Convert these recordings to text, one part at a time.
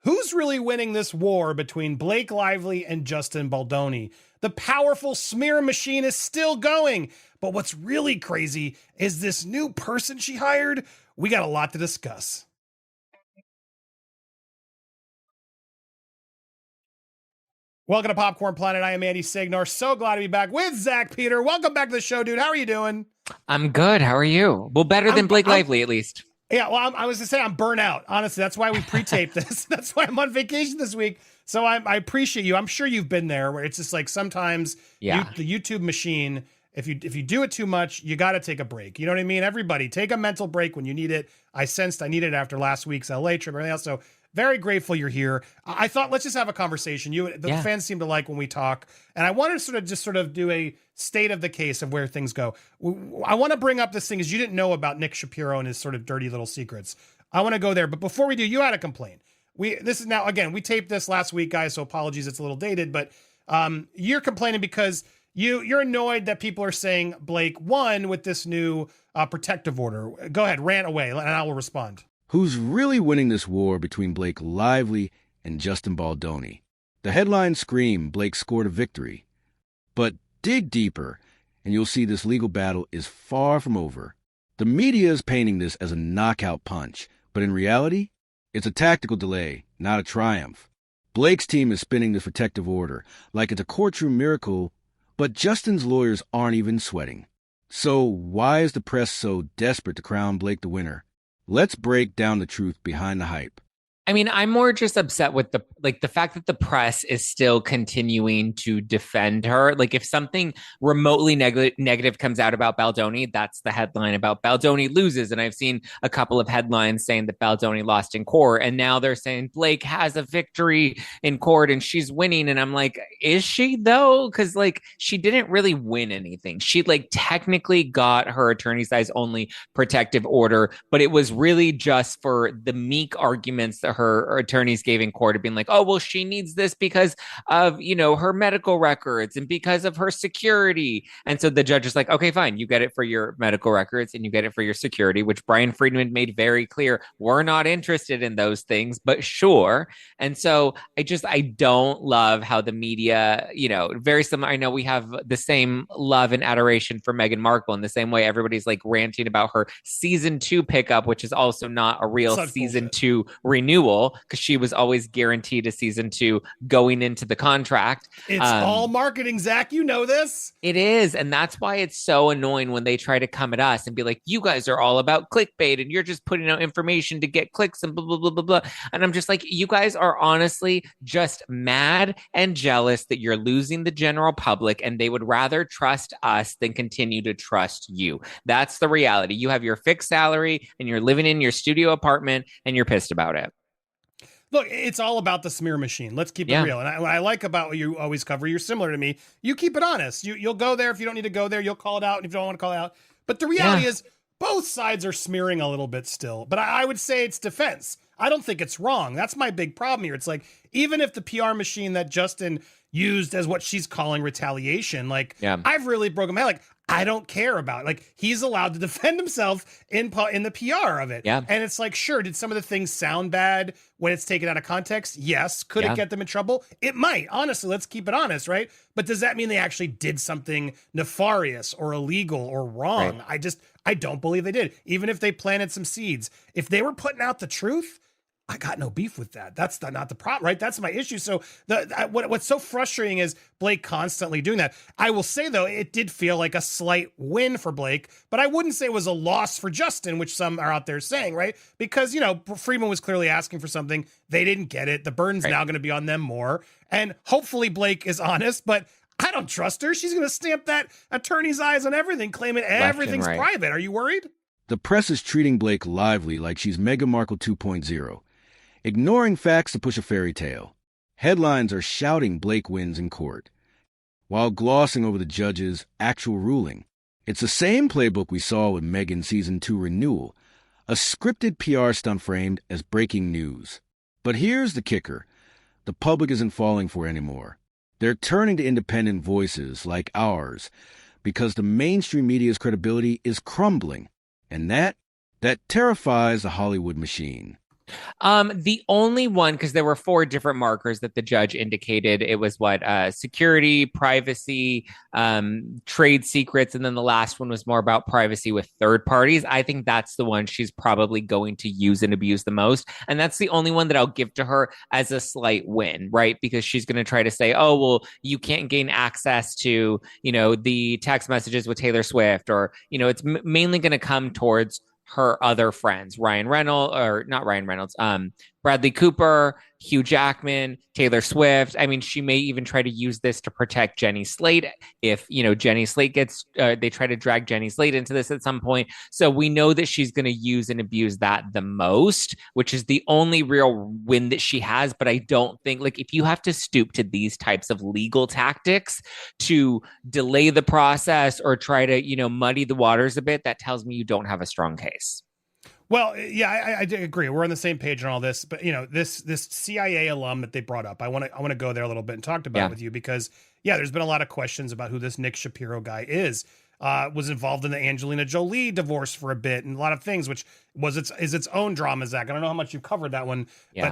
Who's really winning this war between Blake Lively and Justin Baldoni? The powerful smear machine is still going, but what's really crazy is this new person she hired. We got a lot to discuss. Welcome to Popcorn Planet. I am Andy Signar. So glad to be back with Zach Peter. Welcome back to the show, dude. How are you doing? I'm good. How are you? Well, better than Blake Lively, at least. Yeah, well, I was going to say I'm burnt out. Honestly, that's why we pre-taped this. That's why I'm on vacation this week. So I appreciate you. I'm sure you've been there where it's just like sometimes the YouTube machine, if you do it too much, you got to take a break. You know what I mean? Everybody take a mental break when you need it. I sensed I needed it after last week's LA trip and everything else. So very grateful you're here. I thought, let's just have a conversation. The fans seem to like when we talk. And I wanted to sort of do a state of the case of where things go. I want to bring up this thing is you didn't know about Nick Shapiro and his sort of dirty little secrets. I want to go there. But before we do, you had a complaint. This is now, again, we taped this last week, guys, so apologies, it's a little dated, but you're complaining because you're annoyed that people are saying Blake won with this new protective order. Go ahead, rant away, and I will respond. Who's really winning this war between Blake Lively and Justin Baldoni? The headlines scream Blake scored a victory. But dig deeper, and you'll see this legal battle is far from over. The media is painting this as a knockout punch, but in reality, it's a tactical delay, not a triumph. Blake's team is spinning this protective order like it's a courtroom miracle, but Justin's lawyers aren't even sweating. So why is the press so desperate to crown Blake the winner? Let's break down the truth behind the hype. I mean, I'm more just upset with the fact that the press is still continuing to defend her. Like if something remotely negative comes out about Baldoni, that's the headline about Baldoni loses. And I've seen a couple of headlines saying that Baldoni lost in court. And now they're saying Blake has a victory in court and she's winning. And I'm like, is she though? Because like she didn't really win anything. She like technically got her attorney size only protective order, but it was really just for the meek arguments that her attorneys gave in court of being like, oh, well, she needs this because of, her medical records and because of her security. And so the judge is like, okay, fine. You get it for your medical records and you get it for your security, which Brian Friedman made very clear. We're not interested in those things, but sure. And so I don't love how the media, very similar. I know we have the same love and adoration for Meghan Markle in the same way everybody's like ranting about her season 2 pickup, which is also not a real season 2 renewal because she was always guaranteed a season 2 going into the contract. It's all marketing, Zach. You know this. It is. And that's why it's so annoying when they try to come at us and be like, you guys are all about clickbait and you're just putting out information to get clicks and blah, blah, blah, blah, blah. And I'm just like, you guys are honestly just mad and jealous that you're losing the general public and they would rather trust us than continue to trust you. That's the reality. You have your fixed salary and you're living in your studio apartment and you're pissed about it. Look, it's all about the smear machine. Let's keep it real. And what I like about what you always cover, you're similar to me. You keep it honest. You'll go there if you don't need to go there. You'll call it out if you don't want to call it out. But the reality is both sides are smearing a little bit still. But I would say it's defense. I don't think it's wrong. That's my big problem here. It's like, even if the PR machine that Justin used as what she's calling retaliation, I've really broken my head. Like, I don't care about it. Like, he's allowed to defend himself in the PR of it. Yeah. And it's like, sure, did some of the things sound bad when it's taken out of context? Yes. Could it get them in trouble? It might. Honestly, let's keep it honest, right? But does that mean they actually did something nefarious or illegal or wrong? Right. I don't believe they did. Even if they planted some seeds. If they were putting out the truth, I got no beef with that. That's not the problem, right? That's my issue. So what's so frustrating is Blake constantly doing that. I will say, though, it did feel like a slight win for Blake, but I wouldn't say it was a loss for Justin, which some are out there saying, right? Because, Friedman was clearly asking for something. They didn't get it. The burden's now going to be on them more. And hopefully Blake is honest, but I don't trust her. She's going to stamp that attorney's eyes on everything, claiming everything's private. Are you worried? The press is treating Blake Lively like she's Meghan Markle 2.0. Ignoring facts to push a fairy tale. Headlines are shouting Blake wins in court, while glossing over the judge's actual ruling. It's the same playbook we saw with Meghan's season 2 renewal, a scripted PR stunt framed as breaking news. But here's the kicker. The public isn't falling for it anymore. They're turning to independent voices like ours because the mainstream media's credibility is crumbling, and that terrifies the Hollywood machine. The only one, because there were 4 different markers that the judge indicated. It was security, privacy, trade secrets, and then the last one was more about privacy with third parties. I think that's the one she's probably going to use and abuse the most. And that's the only one that I'll give to her as a slight win, right? Because she's going to try to say, oh, well, you can't gain access to, the text messages with Taylor Swift, or, it's mainly going to come towards her other friends, Ryan Reynolds, or not Ryan Reynolds, Bradley Cooper, Hugh Jackman, Taylor Swift. I mean, she may even try to use this to protect Jenny Slate if, Jenny Slate they try to drag Jenny Slate into this at some point. So we know that she's going to use and abuse that the most, which is the only real win that she has. But I don't think, if you have to stoop to these types of legal tactics to delay the process or try to, muddy the waters a bit, that tells me you don't have a strong case. Well, yeah, I agree. We're on the same page on all this, but this CIA alum that they brought up, I want to go there a little bit and talk about it with you because there's been a lot of questions about who this Nick Shapiro guy is. Was involved in the Angelina Jolie divorce for a bit and a lot of things, which is its own drama, Zach. I don't know how much you've covered that one, but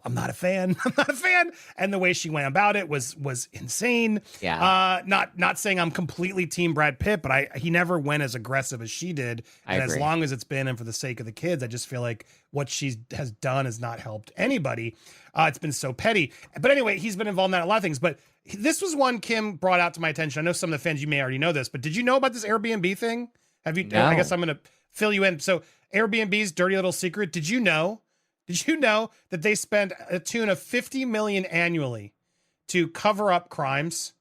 I'm not a fan. I'm not a fan. And the way she went about it was insane. Yeah. Not saying I'm completely team Brad Pitt, but he never went as aggressive as she did. And as long as it's been, and for the sake of the kids, I just feel like what she has done has not helped anybody. It's been so petty. But anyway, he's been involved in a lot of things, but this was one Kim brought out to my attention. I know some of the fans, you may already know this, but did you know about this Airbnb thing? Have you? No. I guess I'm going to fill you in. So Airbnb's dirty little secret. Did you know that they spend a tune of $50 million annually to cover up crimes,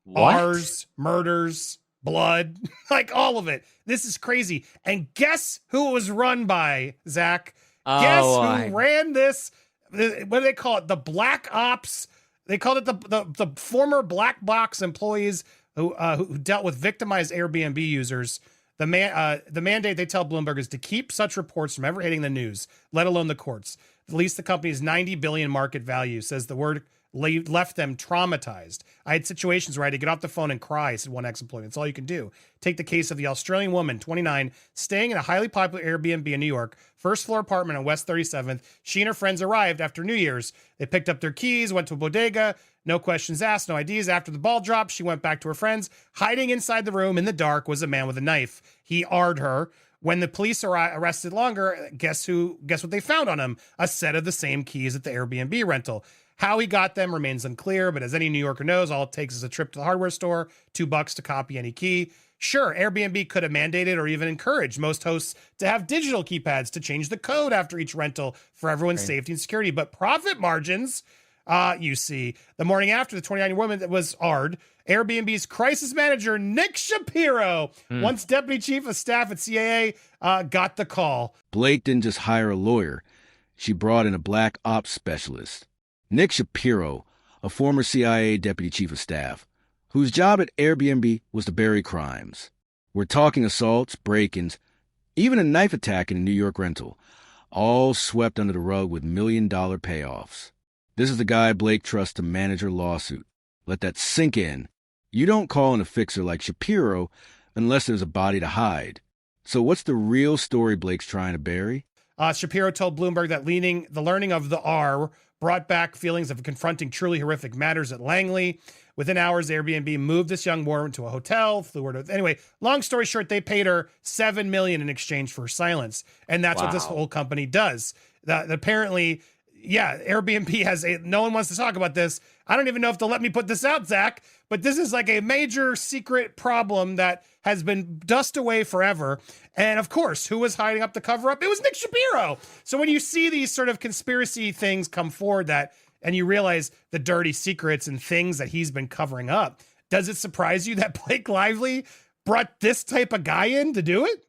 bars, murders, blood, like all of it? This is crazy. And guess who it was run by, Zach? Guess who ran this? What do they call it? The Black Ops. They called it the former black box employees who dealt with victimized Airbnb users. The mandate, they tell Bloomberg, is to keep such reports from ever hitting the news, let alone the courts. At least the company's $90 billion market value, says the word left them traumatized. I had situations where I had to get off the phone and cry, said one ex-employee. That's all you can do. Take the case of the Australian woman, 29, staying in a highly popular Airbnb in New York, first floor apartment on West 37th. She and her friends arrived after New Year's. They picked up their keys, went to a bodega, no questions asked, no IDs. After the ball dropped, she went back to her friends. Hiding inside the room in the dark was a man with a knife. He arred her. When the police arrested longer, guess what they found on him? A set of the same keys at the Airbnb rental. How he got them remains unclear, but as any New Yorker knows, all it takes is a trip to the hardware store, $2 to copy any key. Sure, Airbnb could have mandated or even encouraged most hosts to have digital keypads to change the code after each rental for everyone's safety and security, but profit margins, you see. The morning after, the 29-year-old woman that was AR'd, Airbnb's crisis manager, Nick Shapiro, once deputy chief of staff at CAA, got the call. Blake didn't just hire a lawyer. She brought in a black ops specialist. Nick Shapiro, a former CIA deputy chief of staff, whose job at Airbnb was to bury crimes. We're talking assaults, break-ins, even a knife attack in a New York rental, all swept under the rug with million-dollar payoffs. This is the guy Blake trusts to manage her lawsuit. Let that sink in. You don't call in a fixer like Shapiro unless there's a body to hide. So what's the real story Blake's trying to bury? Shapiro told Bloomberg that the learning of the R brought back feelings of confronting truly horrific matters at Langley. Within hours, Airbnb moved this young woman to a hotel, flew her to... Anyway, long story short, they paid her $7 million in exchange for silence. And that's what this whole company does. Apparently, Airbnb has no one wants to talk about this. I don't even know if they'll let me put this out, Zach, but this is like a major secret problem that has been dust away forever. And of course, who was hiding up the cover up? It was Nick Shapiro. So when you see these sort of conspiracy things come forward and you realize the dirty secrets and things that he's been covering up, does it surprise you that Blake Lively brought this type of guy in to do it?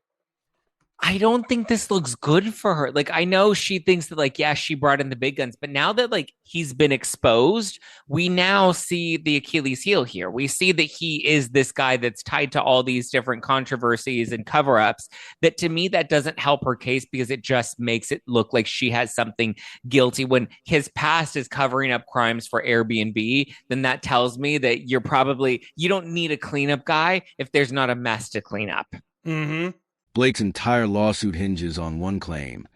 I don't think this looks good for her. I know she thinks that, she brought in the big guns, but now that, he's been exposed, we now see the Achilles heel here. We see that he is this guy that's tied to all these different controversies and cover-ups, that to me, that doesn't help her case because it just makes it look like she has something guilty. When his past is covering up crimes for Airbnb, then that tells me that you don't need a cleanup guy if there's not a mess to clean up. Mm-hmm. Blake's entire lawsuit hinges on one claim.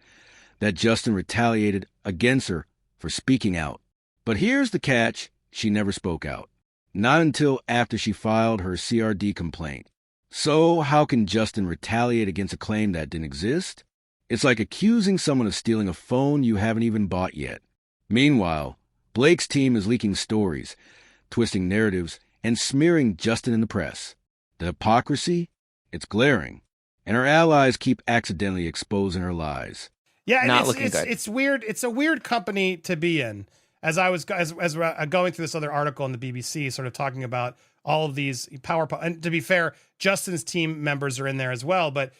that Justin retaliated against her for speaking out. But here's the catch: she never spoke out. Not until after she filed her CRD complaint. So how can Justin retaliate against a claim that didn't exist? It's like accusing someone of stealing a phone you haven't even bought yet. Meanwhile, Blake's team is leaking stories, twisting narratives, and smearing Justin in the press. The hypocrisy? It's glaring. And her allies keep accidentally exposing her lies. Yeah, Not looking good. It's weird. It's a weird company to be in. As I was going through this other article in the BBC, sort of talking about all of these and to be fair, Justin's team members are in there as well. But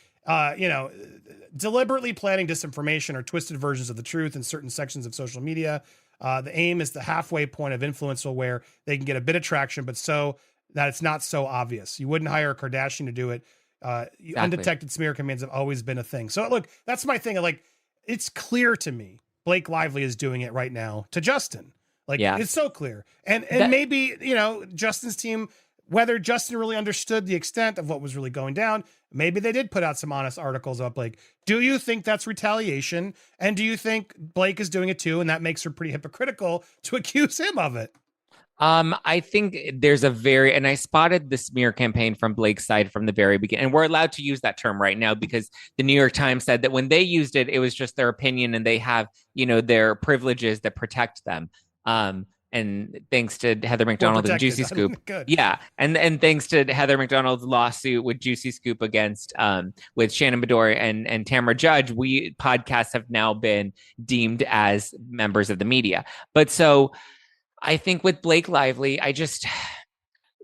deliberately planning disinformation or twisted versions of the truth in certain sections of social media. The aim is the halfway point of influence where they can get a bit of traction, but so that it's not so obvious. You wouldn't hire a Kardashian to do it. Exactly. Undetected smear campaigns have always been a thing. So look, that's my thing. Like, it's clear to me Blake Lively is doing it right now to Justin. Like, it's so clear. And maybe, Justin's team, whether Justin really understood the extent of what was really going down, maybe they did put out some honest articles about Blake. Do you think that's retaliation? And do you think Blake is doing it too? And that makes her pretty hypocritical to accuse him of it. I think there's and I spotted the smear campaign from Blake's side from the very beginning. And we're allowed to use that term right now because the New York Times said that when they used it, it was just their opinion and they have, their privileges that protect them. And thanks to Heather McDonald and Juicy Scoop. Yeah. And thanks to Heather McDonald's lawsuit with Juicy Scoop against with Shannon Bedore and Tamara Judge, we podcasts have now been deemed as members of the media. But so I think with Blake Lively,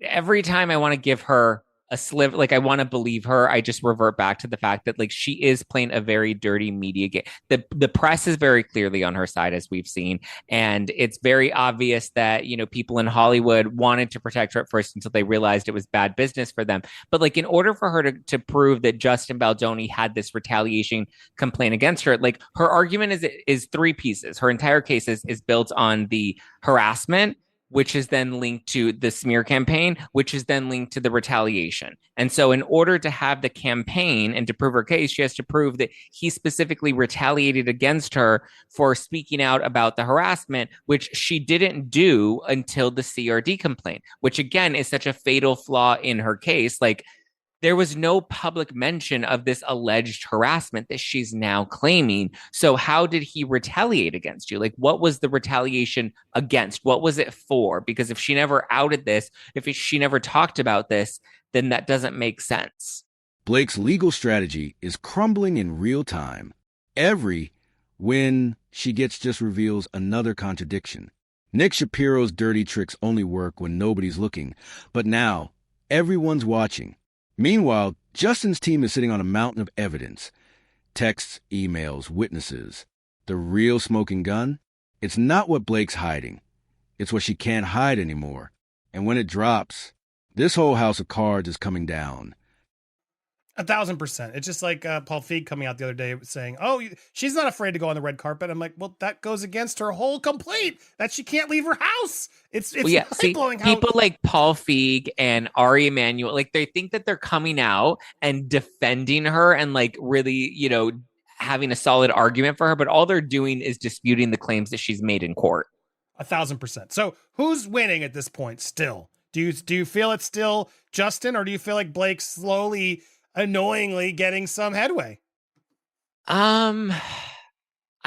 every time I want to give her a sliver, like I want to believe her, I just revert back to the fact that like she is playing a very dirty media game. The press is very clearly on her side, as we've seen, and it's very obvious that people in Hollywood wanted to protect her at first until they realized it was bad business for them. But like in order for her to prove that Justin Baldoni had this retaliation complaint against her, like her argument is three pieces. Her entire case is built on the harassment, which is then linked to the smear campaign, which is then linked to the retaliation. And so in order to have the campaign and to prove her case, she has to prove that he specifically retaliated against her for speaking out about the harassment, which she didn't do until the CRD complaint, which again is such a fatal flaw in her case. Like, there was no public mention of this alleged harassment that she's now claiming. So how did he retaliate against you? Like, what was the retaliation against? What was it for? Because if she never outed this, if she never talked about this, then that doesn't make sense. Blake's legal strategy is crumbling in real time. Every win she gets just reveals another contradiction. Nick Shapiro's dirty tricks only work when nobody's looking, but now everyone's watching. Meanwhile, Justin's team is sitting on a mountain of evidence. Texts, emails, witnesses. The real smoking gun? It's not what Blake's hiding. It's what she can't hide anymore. And when it drops, this whole house of cards is coming down. 1,000%. It's just like Paul Feig coming out the other day saying, she's not afraid to go on the red carpet. I'm like, well, that goes against her whole complaint that she can't leave her house. It's mind-blowing how people like Paul Feig and Ari Emanuel, like they think that they're coming out and defending her and like really, having a solid argument for her, but all they're doing is disputing the claims that she's made in court. 1,000%. So who's winning at this point still? Do you feel it's still Justin, or do you feel like Blake's slowly, annoyingly getting some headway? I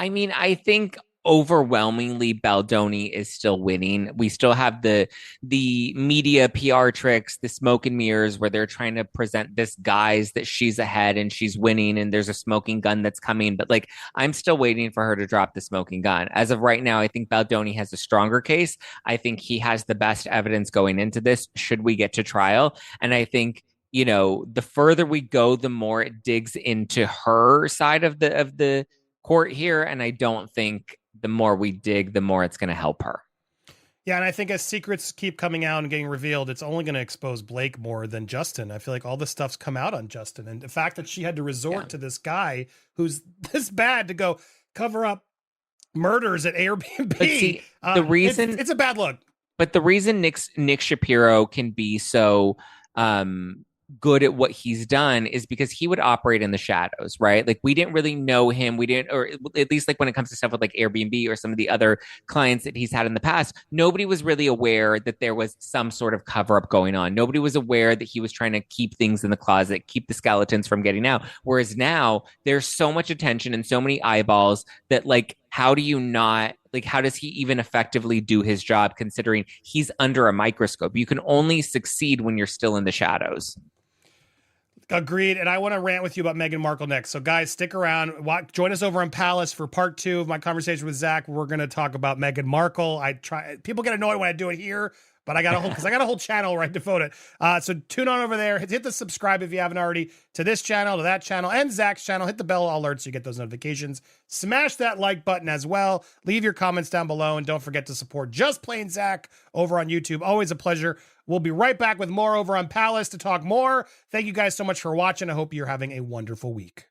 mean, I think overwhelmingly Baldoni is still winning. We still have the media PR tricks, the smoke and mirrors where they're trying to present this guise that she's ahead and she's winning and there's a smoking gun that's coming. But like, I'm still waiting for her to drop the smoking gun. As of right now, I think Baldoni has a stronger case. I think he has the best evidence going into this should we get to trial. And I think the further we go, the more it digs into her side of the court here. And I don't think the more we dig, the more it's going to help her. Yeah, and I think as secrets keep coming out and getting revealed, it's only going to expose Blake more than Justin. I feel like all this stuff's come out on Justin. And the fact that she had to resort to this guy who's this bad to go cover up murders at Airbnb. See, the reason it's a bad look. But the reason Nick Shapiro can be so good at what he's done is because he would operate in the shadows, right? Like we didn't really know him. We didn't, or at least like when it comes to stuff with like Airbnb or some of the other clients that he's had in the past, nobody was really aware that there was some sort of cover up going on. Nobody was aware that he was trying to keep things in the closet, keep the skeletons from getting out. Whereas now there's so much attention and so many eyeballs that like, how do you not like how does he even effectively do his job considering he's under a microscope? You can only succeed when you're still in the shadows. Agreed. And I want to rant with you about Meghan Markle next. So guys, stick around. Join us over on Palace for part 2 of my conversation with Zach. We're going to talk about Meghan Markle. People get annoyed when I do it here, but I got a whole channel right devoted. So tune on over there. Hit the subscribe if you haven't already to this channel, to that channel, and Zach's channel. Hit the bell alerts so you get those notifications. Smash that like button as well. Leave your comments down below, and don't forget to support Just Plain Zach over on YouTube. Always a pleasure. We'll be right back with more over on Palace to talk more. Thank you guys so much for watching. I hope you're having a wonderful week.